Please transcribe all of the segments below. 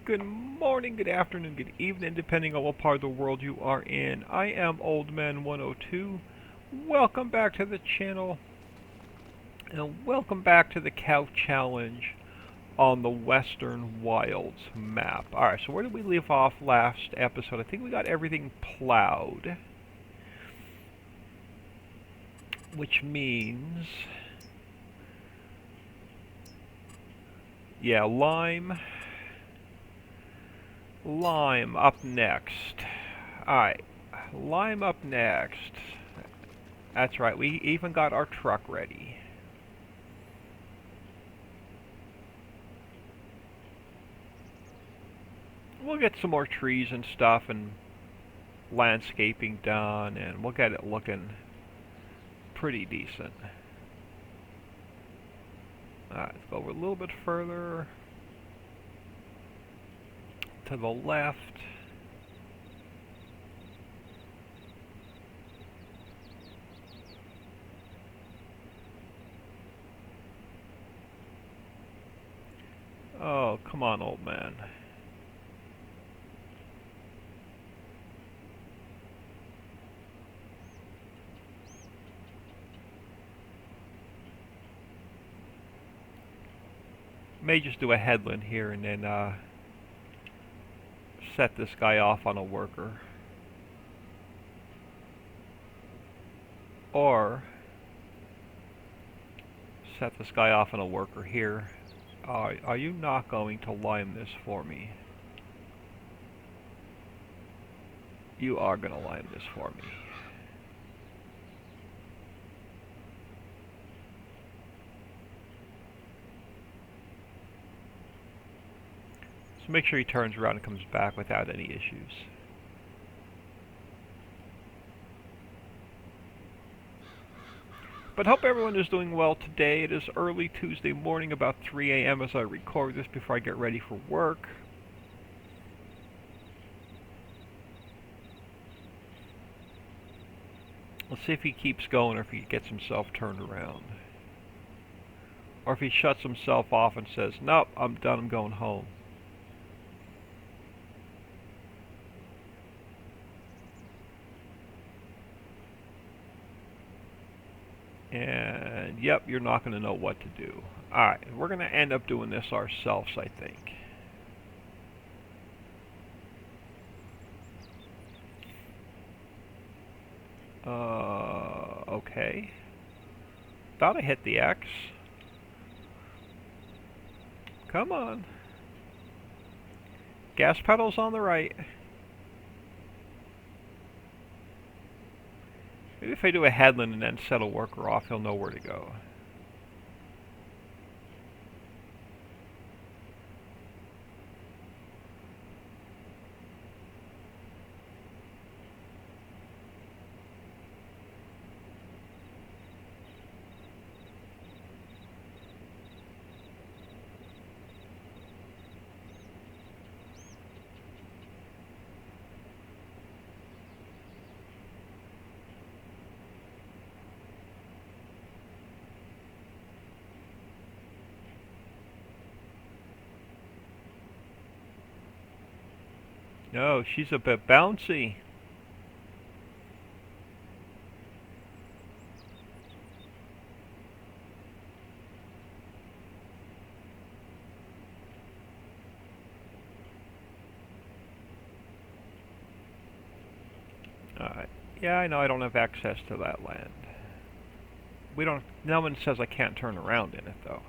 Good morning, good afternoon, good evening, depending on what part of the world you are in. I am Old Man 102. Welcome back to the channel, and welcome back to the Cow Challenge on the Western Wilds map. Alright, so where did we leave off last episode? I think we got everything plowed, which means, yeah, lime up next. Alright, lime up next. That's right, we even got our truck ready. We'll get some more trees and stuff and landscaping done, and we'll get it looking pretty decent. Alright, let's go over a little bit further to the left. Oh, come on, old man. May just do a headland here and then set this guy off on a worker. Or set this guy off on a worker here. Are you not going to lime this for me? You are going to lime this for me. So make sure he turns around and comes back without any issues. But hope everyone is doing well today. It is early Tuesday morning, about 3 a.m. as I record this before I get ready for work. Let's see if he keeps going or if he gets himself turned around. Or if he shuts himself off and says, nope, I'm done, I'm going home. And yep, you're not going to know what to do. Alright, we're going to end up doing this ourselves, I think. Okay. Thought I hit the X. Come on. Gas pedal's on the right. Maybe if I do a headland and then set a worker off, he'll know where to go. No, she's a bit bouncy. Alright. Yeah, I know I don't have access to that land. No one says I can't turn around in it, though.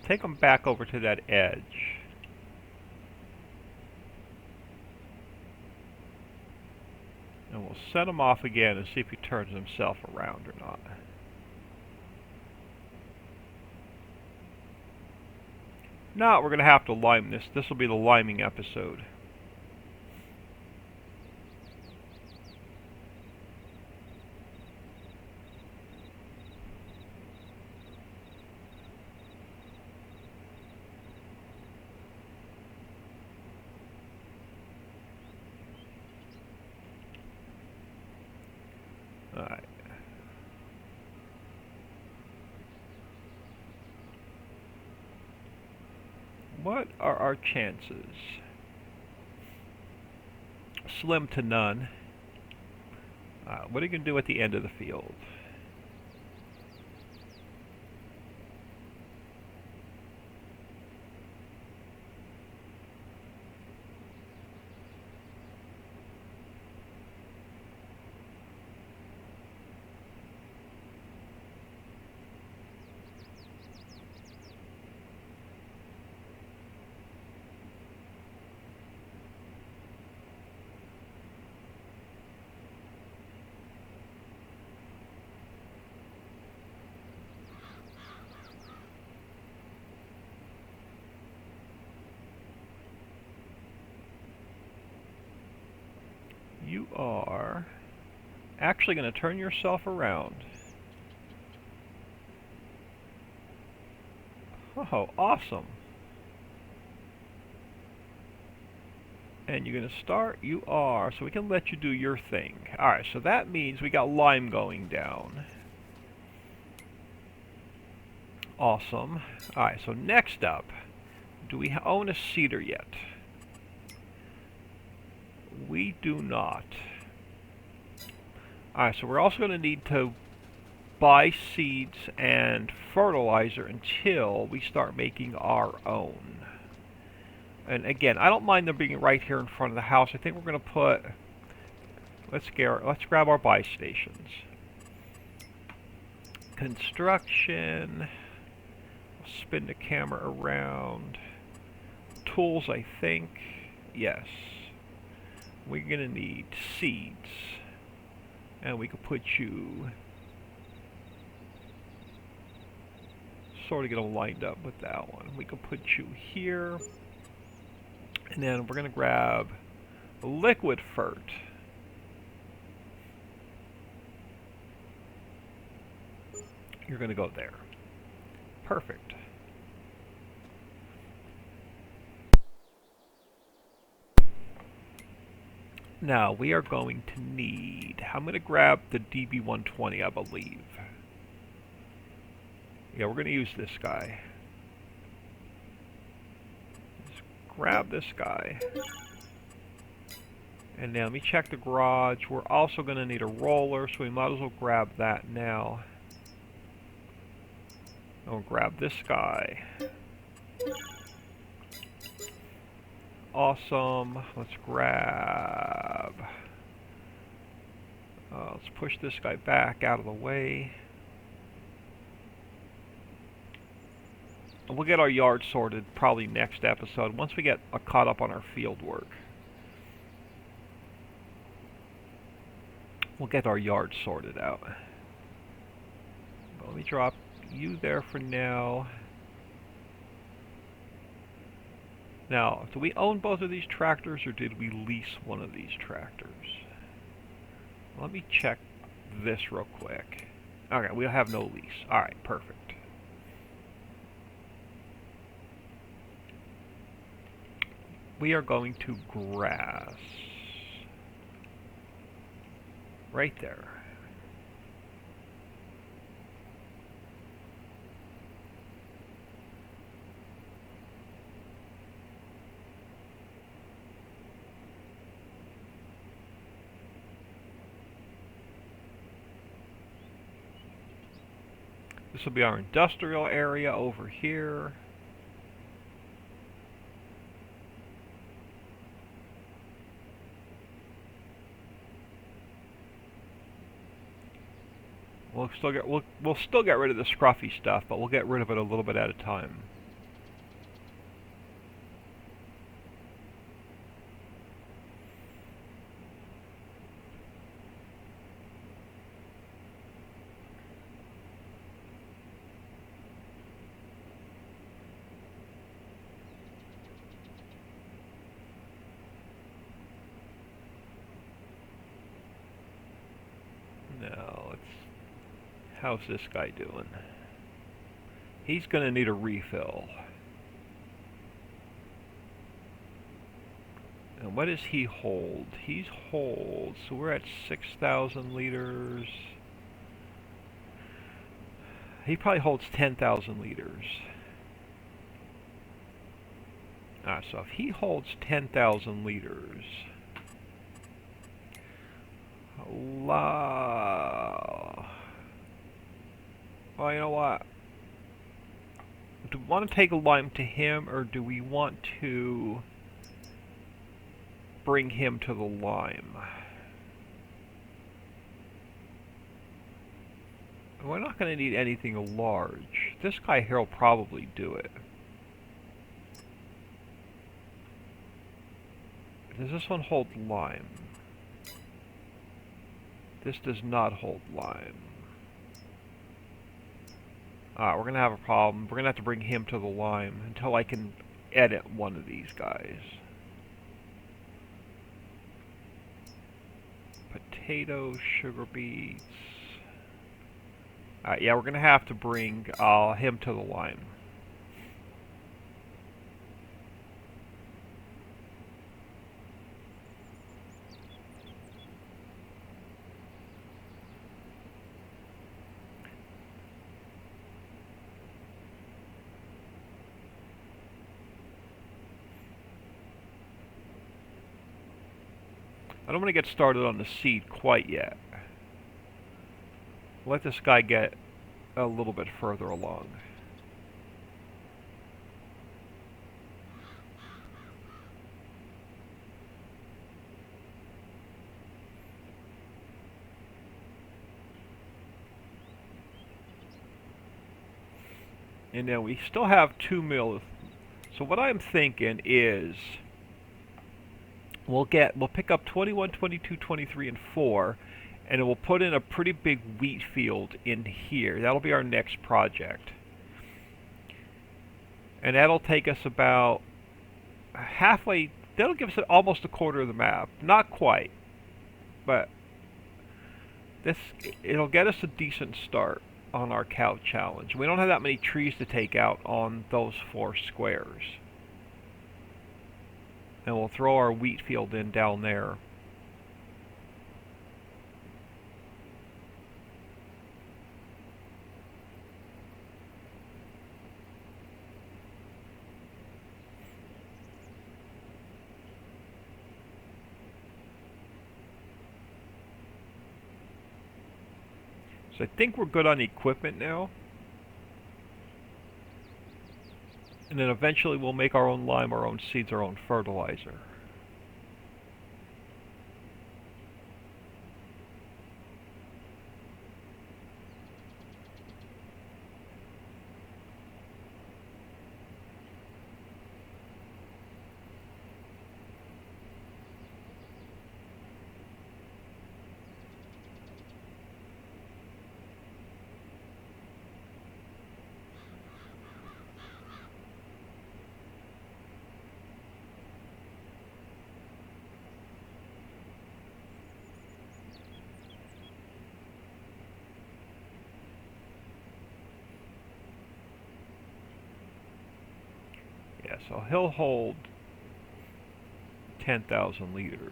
take them back over to that edge. And we'll set him off again and see if he turns himself around or not. Now we're going to have to lime this. This will be the liming episode. Alright. What are our chances? Slim to none. What are you going to do at the end of the field? You are actually going to turn yourself around. Oh, awesome. And you're going to start, you are, so we can let you do your thing. Alright, so that means we got lime going down. Awesome. Alright, so next up, do we own a seeder yet? We do not. Alright, so we're also going to need to buy seeds and fertilizer until we start making our own. And again, I don't mind them being right here in front of the house. I think we're going to put... Let's grab our buy stations. Construction. Spin the camera around. Tools, I think. Yes. We're going to need seeds. And we can put you... sort of get them lined up with that one. We can put you here. And then we're going to grab liquid fert. You're going to go there. Perfect. Now we are going to need... I'm going to grab the DB120, I believe. Yeah, we're going to use this guy. Let's grab this guy. And now let me check the garage. We're also going to need a roller, so we might as well grab that now. And we'll grab this guy. Awesome. Let's grab... let's push this guy back out of the way. And we'll get our yard sorted probably next episode, once we get caught up on our field work. We'll get our yard sorted out. But let me drop you there for now. Now, do we own both of these tractors, or did we lease one of these tractors? Let me check this real quick. Okay, we'll have no lease. Alright, perfect. We are going to grass. Right there. This will be our industrial area over here. We'll still get rid of the scruffy stuff, but we'll get rid of it a little bit at a time. How's this guy doing? He's going to need a refill. And what does he hold? He holds, so we're at 6,000 liters. He probably holds 10,000 liters. So if he holds 10,000 liters, well, you know what? Do we want to take a lime to him, or do we want to bring him to the lime? We're not going to need anything large. This guy here will probably do it. Does this one hold lime? This does not hold lime. We're going to have a problem. We're going to have to bring him to the lime until I can edit one of these guys. Potatoes, sugar beets. Yeah, we're going to have to bring him to the lime. I don't want to get started on the seed quite yet. Let this guy get a little bit further along. And then we still have 2 mil. So what I'm thinking is we'll pick up 21, 22, 23, and 4, and it will put in a pretty big wheat field in here. That'll be our next project. And that'll take us about halfway. That'll give us almost a quarter of the map. Not quite, but it'll get us a decent start on our cow challenge. We don't have that many trees to take out on those 4 squares. And we'll throw our wheat field in down there. So I think we're good on equipment now. And then eventually we'll make our own lime, our own seeds, our own fertilizer. Yeah, so he'll hold 10,000 liters.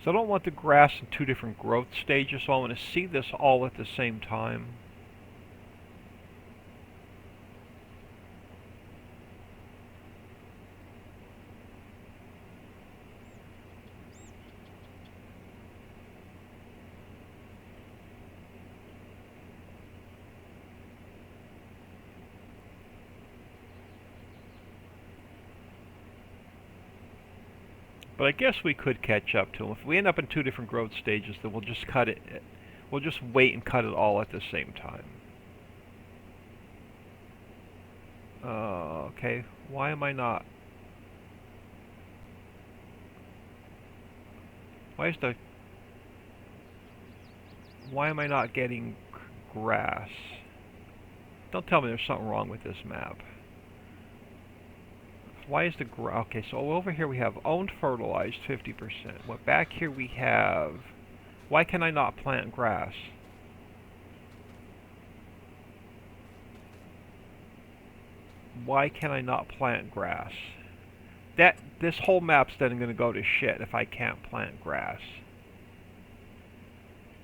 So I don't want the grass in 2 different growth stages, so I want to see this all at the same time. But I guess we could catch up to them. If we end up in 2 different growth stages, then we'll just cut it. We'll just wait and cut it all at the same time. Okay, why am I not? Why is the... Why am I not getting grass? Don't tell me there's something wrong with this map. Why is the grass... Okay, so over here we have owned fertilized 50%. Well, back here we have... Why can I not plant grass? Why can I not plant grass? This whole map's then going to go to shit if I can't plant grass.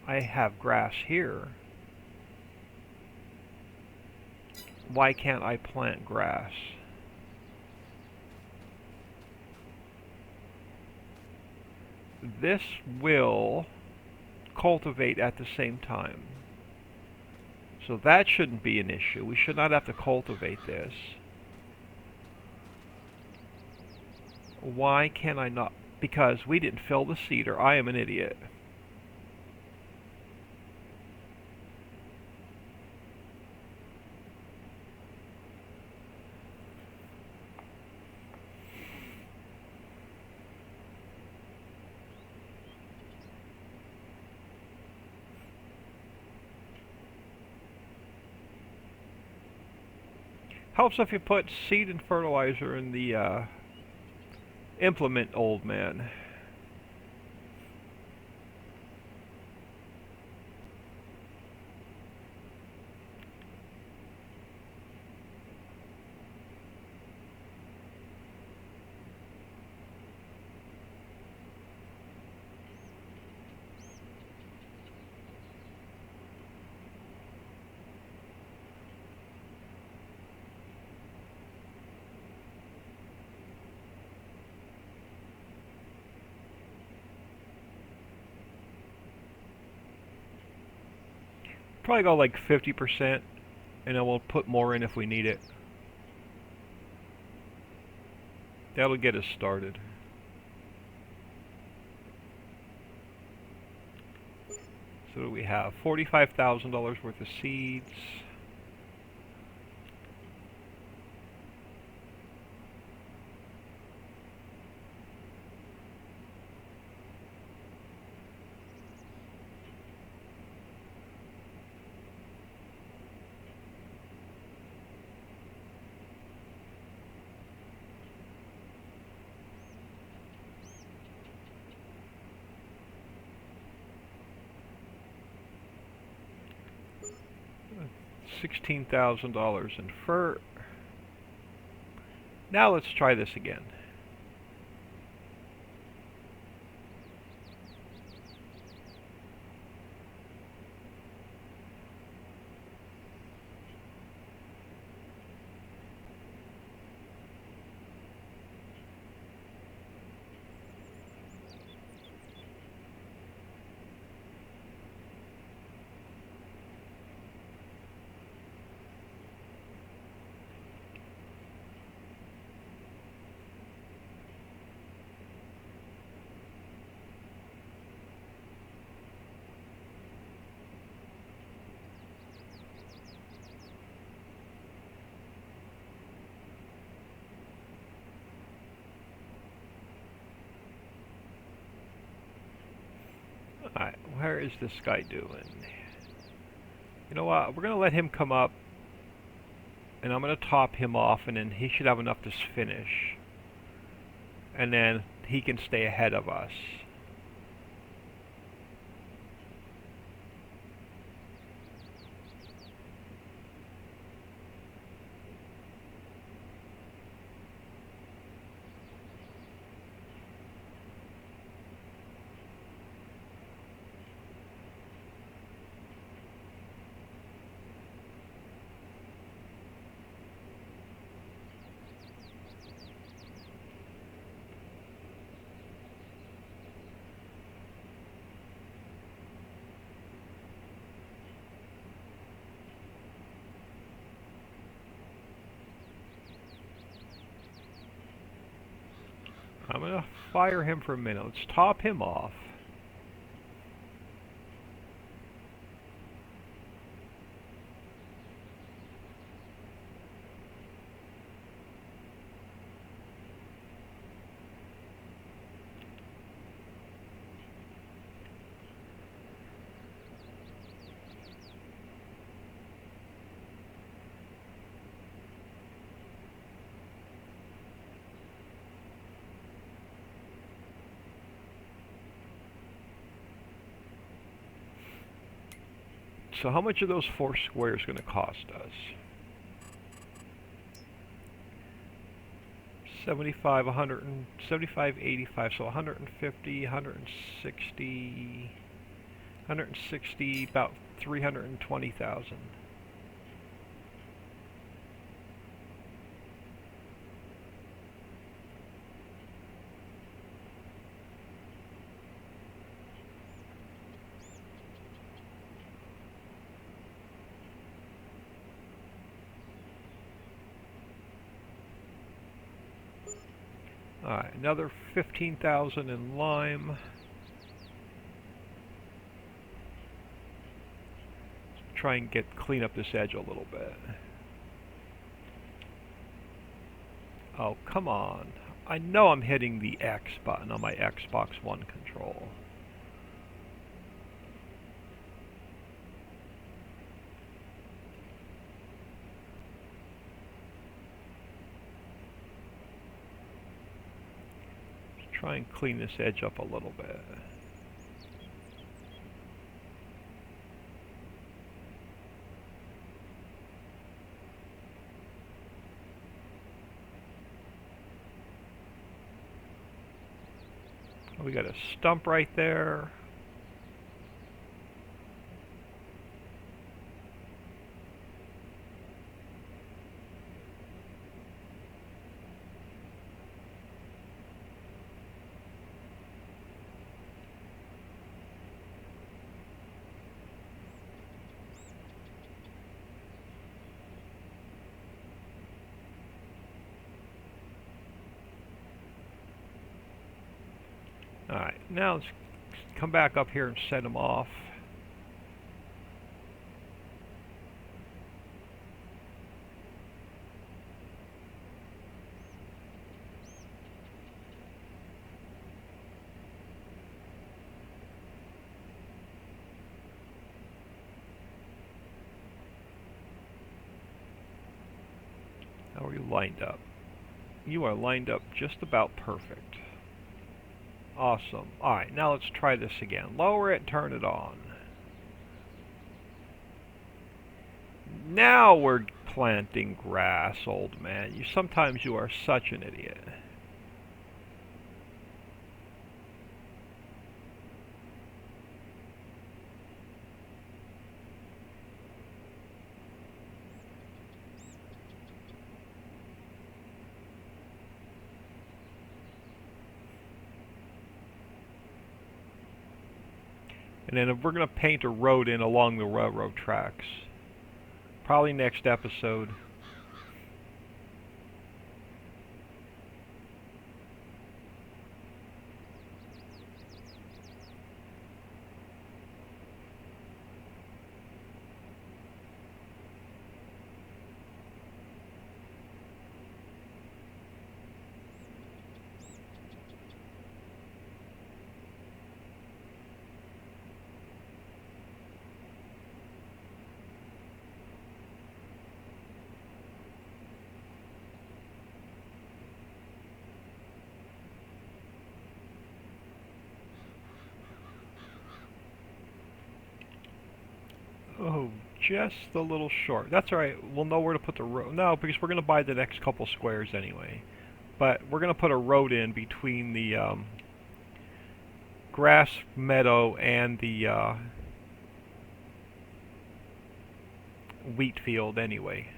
I have grass here. Why can't I plant grass? This will cultivate at the same time. So that shouldn't be an issue. We should not have to cultivate this. Why can I not? Because we didn't fill the seeder. I am an idiot. Helps if you put seed and fertilizer in the implement, old man. Probably go like 50%, and then we'll put more in if we need it. That'll get us started. So we have $45,000 worth of seeds. $16,000 in fur. Now let's try this again. Alright, where is this guy doing? You know what, we're going to let him come up, and I'm going to top him off, and then he should have enough to finish. And then he can stay ahead of us. I'm going to fire him for a minute. Let's top him off. So how much are those 4 squares going to cost us? 75, 175, 85, so 150, 160, 160, about 320,000. Alright, another 15,000 in lime. Try and clean up this edge a little bit. Oh, come on. I know I'm hitting the X button on my Xbox One control. Try and clean this edge up a little bit. We got a stump right there. Alright, now let's come back up here and set them off. How are you lined up? You are lined up just about perfect. Awesome. Alright, now let's try this again. Lower it, turn it on. Now we're planting grass, old man. Sometimes you are such an idiot. And then we're going to paint a road in along the railroad tracks. Probably next episode. Oh, just a little short. That's alright. We'll know where to put the road. No, because we're going to buy the next couple squares anyway. But we're going to put a road in between the grass meadow and the wheat field anyway.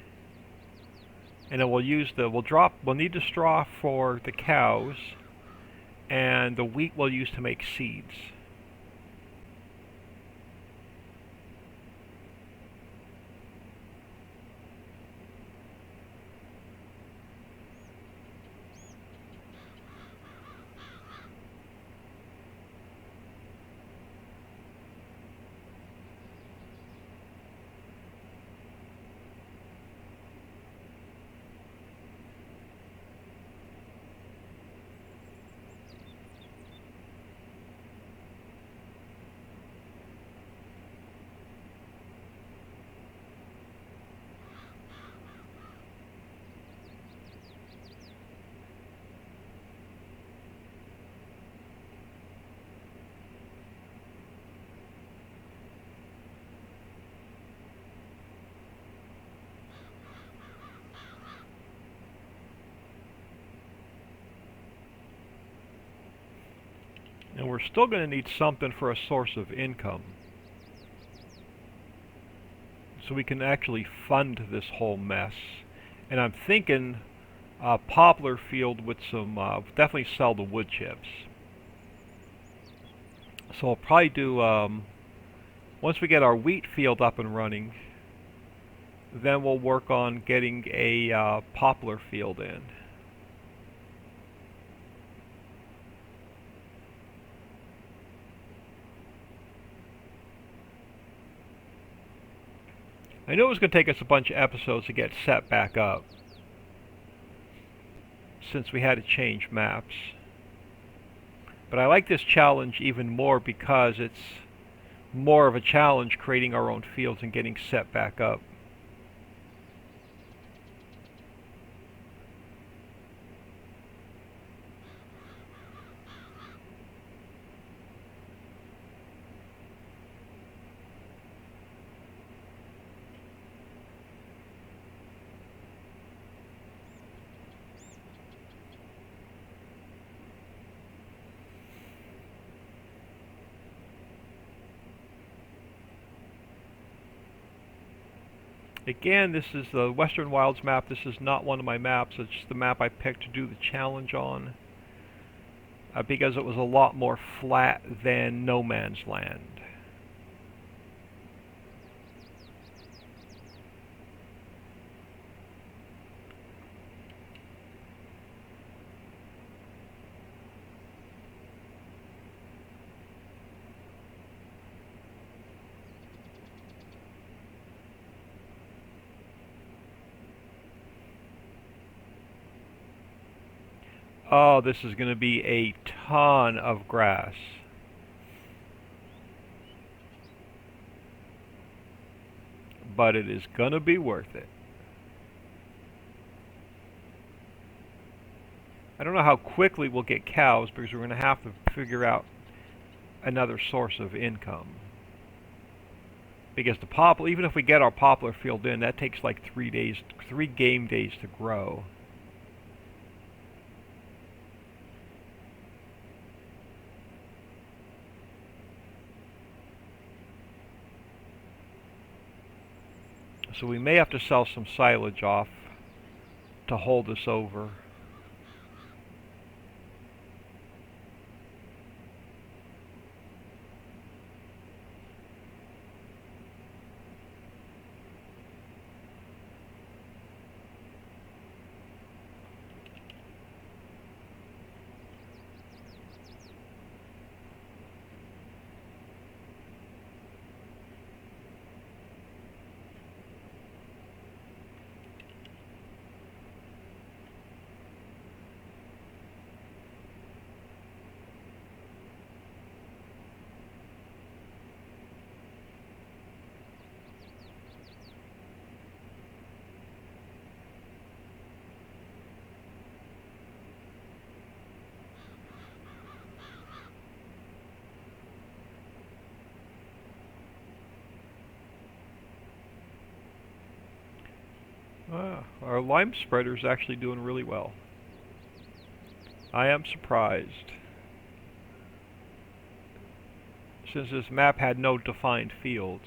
And then we'll need the straw for the cows, and the wheat we'll use to make seeds. And we're still going to need something for a source of income, so we can actually fund this whole mess. And I'm thinking poplar field with some, definitely sell the wood chips. So I'll probably do, once we get our wheat field up and running, then we'll work on getting a poplar field in. I knew it was going to take us a bunch of episodes to get set back up, since we had to change maps. But I like this challenge even more because it's more of a challenge creating our own fields and getting set back up. Again, this is the Western Wilds map. This is not one of my maps. It's just the map I picked to do the challenge on, because it was a lot more flat than No Man's Land. Oh, this is going to be a ton of grass. But it is going to be worth it. I don't know how quickly we'll get cows because we're going to have to figure out another source of income. Because the poplar, even if we get our poplar field in, that takes like 3 days, 3 game days to grow. So we may have to sell some silage off to hold us over. Our lime spreader is actually doing really well. I am surprised, since this map had no defined fields.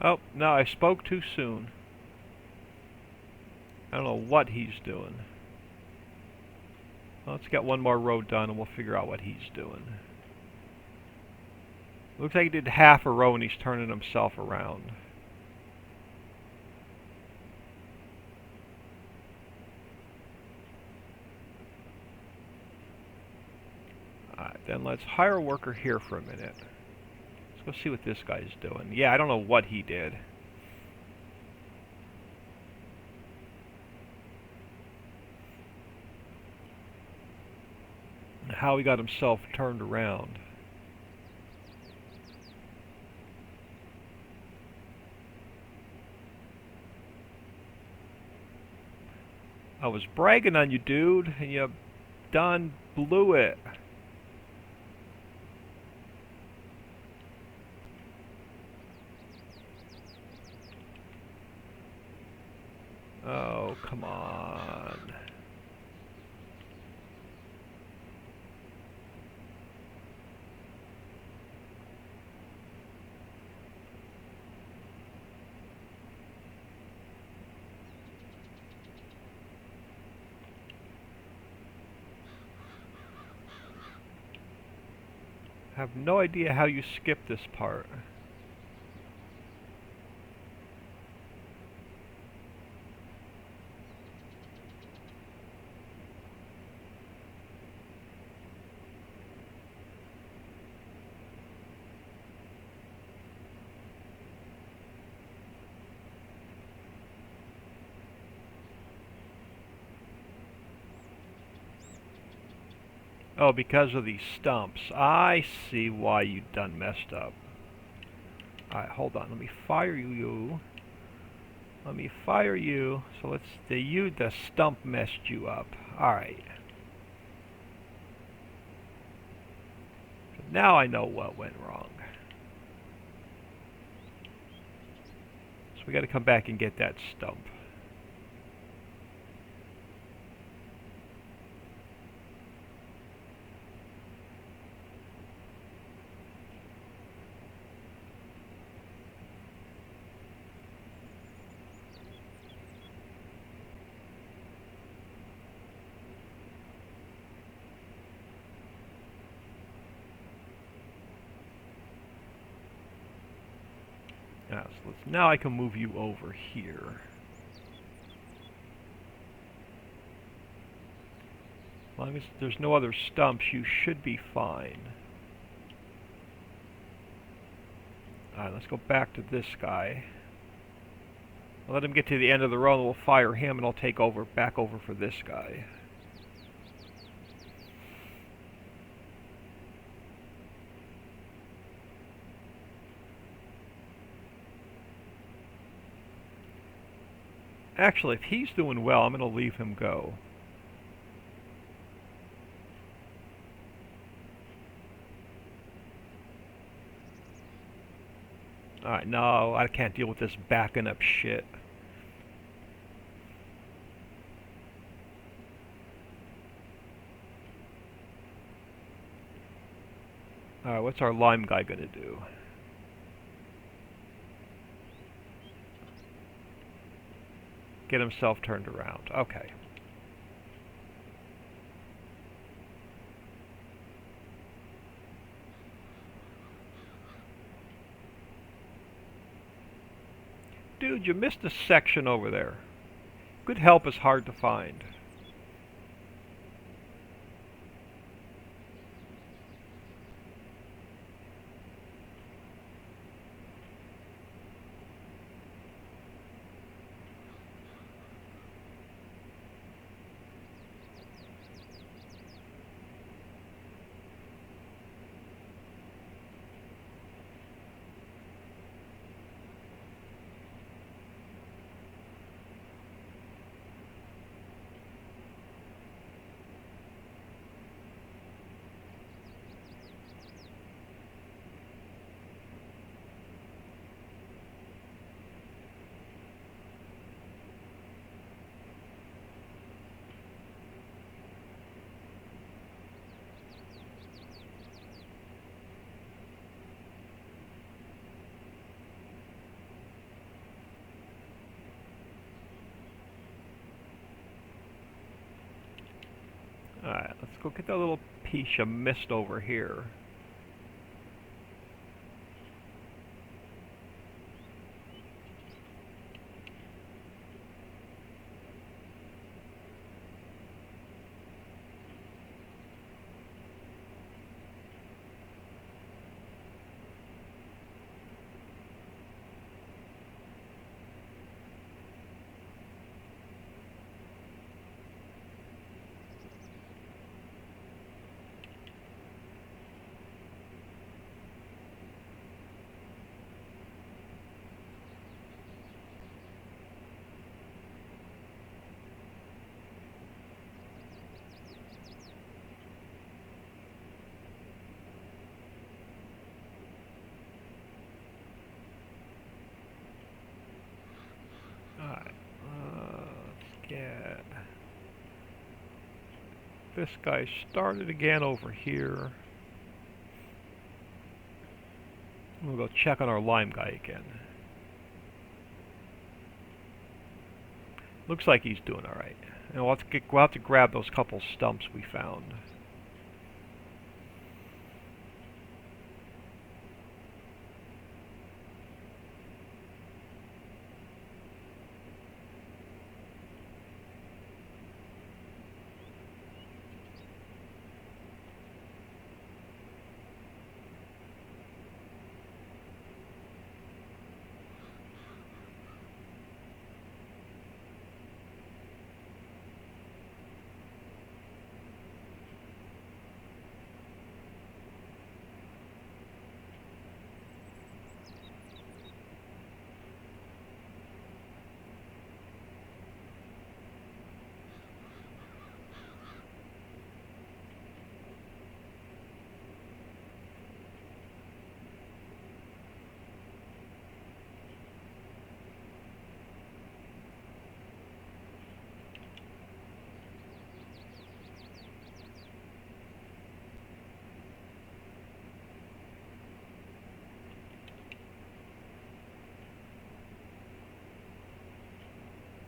Oh, no, I spoke too soon. I don't know what he's doing. Well, let's get one more road done and we'll figure out what he's doing. Looks like he did half a row and he's turning himself around. Alright, then let's hire a worker here for a minute. Let's go see what this guy's doing. Yeah, I don't know what he did. how he got himself turned around. I was bragging on you, dude, and you done blew it. Oh, come on. I have no idea how you skipped this part. Oh, because of these stumps. I see why you done messed up. Alright, hold on. Let me fire you. Let me fire you. So let's... the stump messed you up. Alright. So now I know what went wrong. So we gotta come back and get that stump. Now I can move you over here. As long as there's no other stumps, you should be fine. Alright, let's go back to this guy. I'll let him get to the end of the row, and we'll fire him, and I'll take over, back over for this guy. Actually, if he's doing well, I'm going to leave him go. Alright, no, I can't deal with this backing up shit. Alright, what's our lime guy going to do? Get himself turned around. Okay. Dude, you missed a section over there. Good help is hard to find. Alright, let's go get that little piece of mist over here. Yeah. This guy started again over here. We'll go check on our lime guy again. Looks like he's doing alright. And we'll have to grab those couple stumps we found.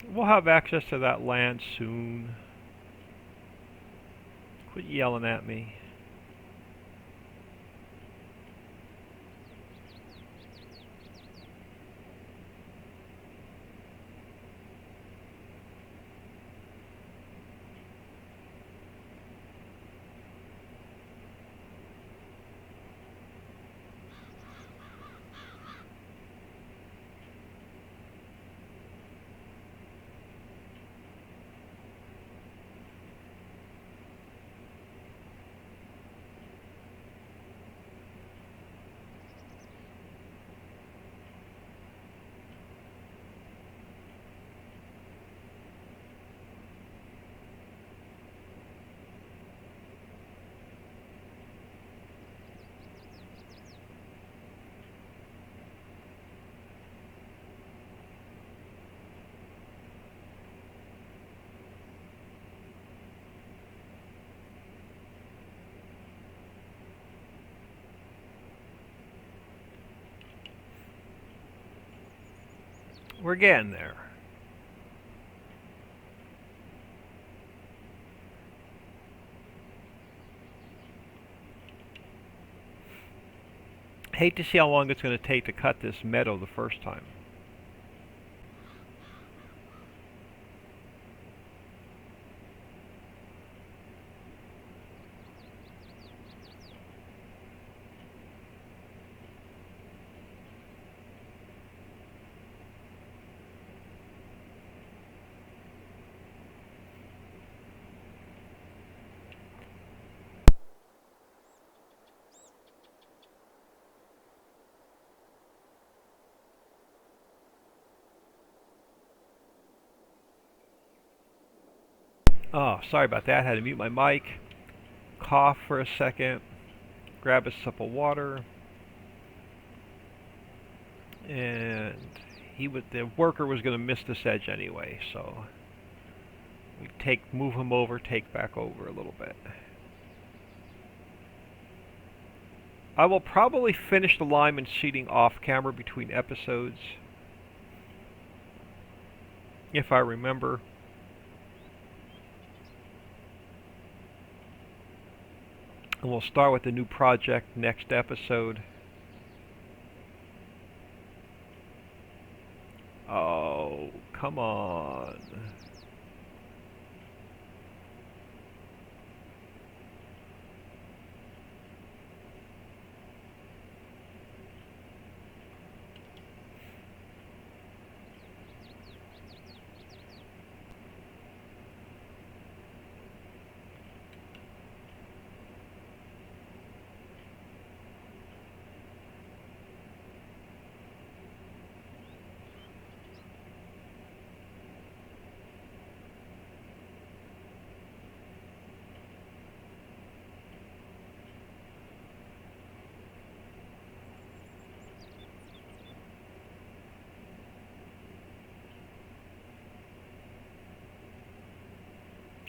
We'll have access to that land soon. Quit yelling at me. We're getting there. Hate to see how long it's going to take to cut this meadow the first time. Oh, sorry about that. Had to mute my mic. Cough for a second. Grab a sip of water. And the worker was going to miss this edge anyway, so we move him over, take back over a little bit. I will probably finish the lime and seeding off camera between episodes, if I remember. And we'll start with the new project next episode. Oh, come on.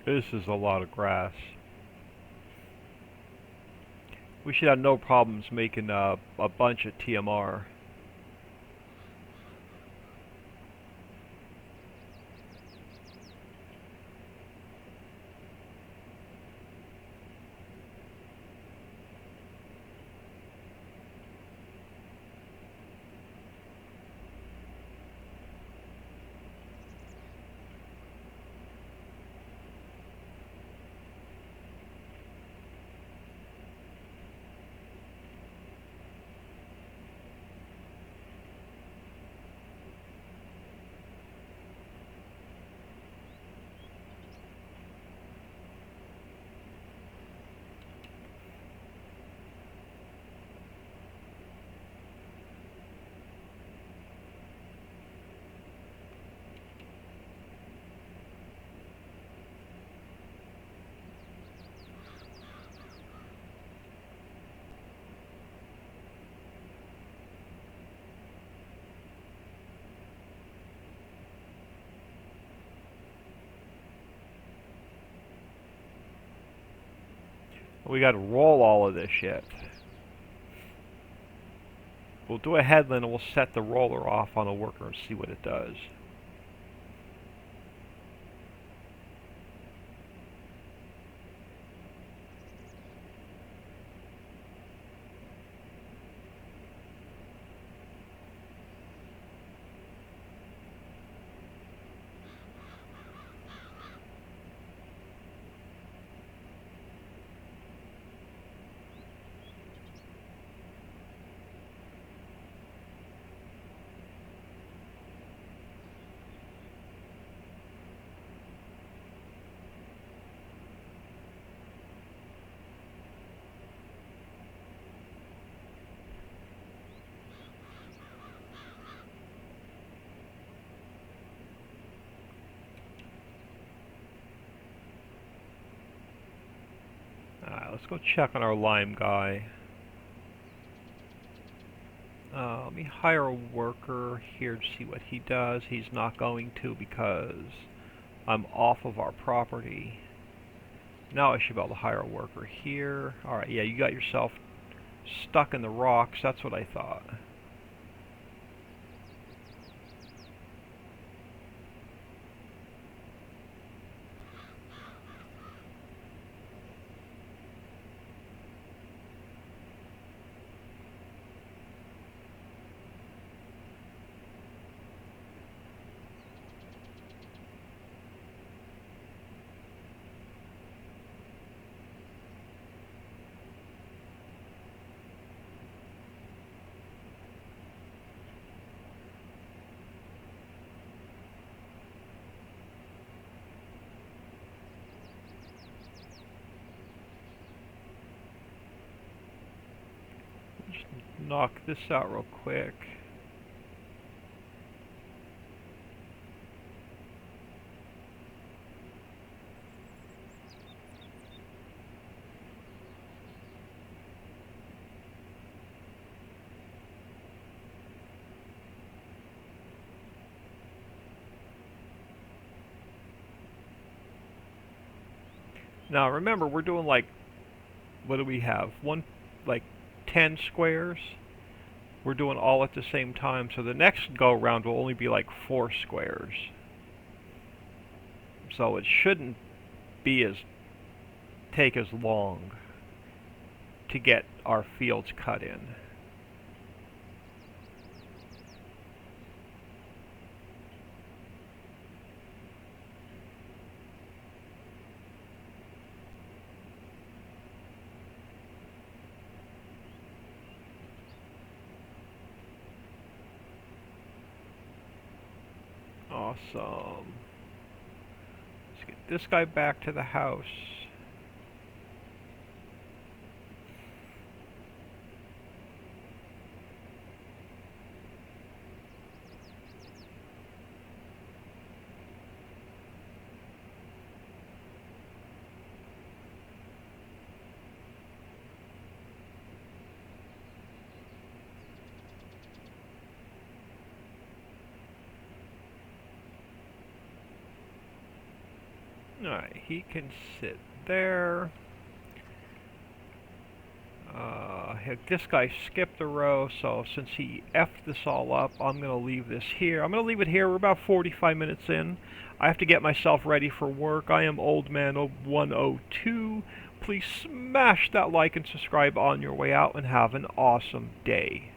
This is a lot of grass. We should have no problems making a bunch of TMR. We got to roll all of this shit. We'll do a headland and we'll set the roller off on the worker and see what it does. Alright, let's go check on our lime guy. Let me hire a worker here to see what he does. He's not going to because I'm off of our property. Now I should be able to hire a worker here. Alright, yeah, you got yourself stuck in the rocks. That's what I thought. Just knock this out real quick. Now remember, we're doing like, what do we have? Like 10 squares. We're doing all at the same time, so the next go round will only be like 4 squares. So it shouldn't be take as long to get our fields cut in. Awesome. Let's get this guy back to the house. Alright, he can sit there. This guy skipped a row, so since he effed this all up, I'm going to leave this here. I'm going to leave it here. We're about 45 minutes in. I have to get myself ready for work. I am Oldman102. Please smash that like and subscribe on your way out, and have an awesome day.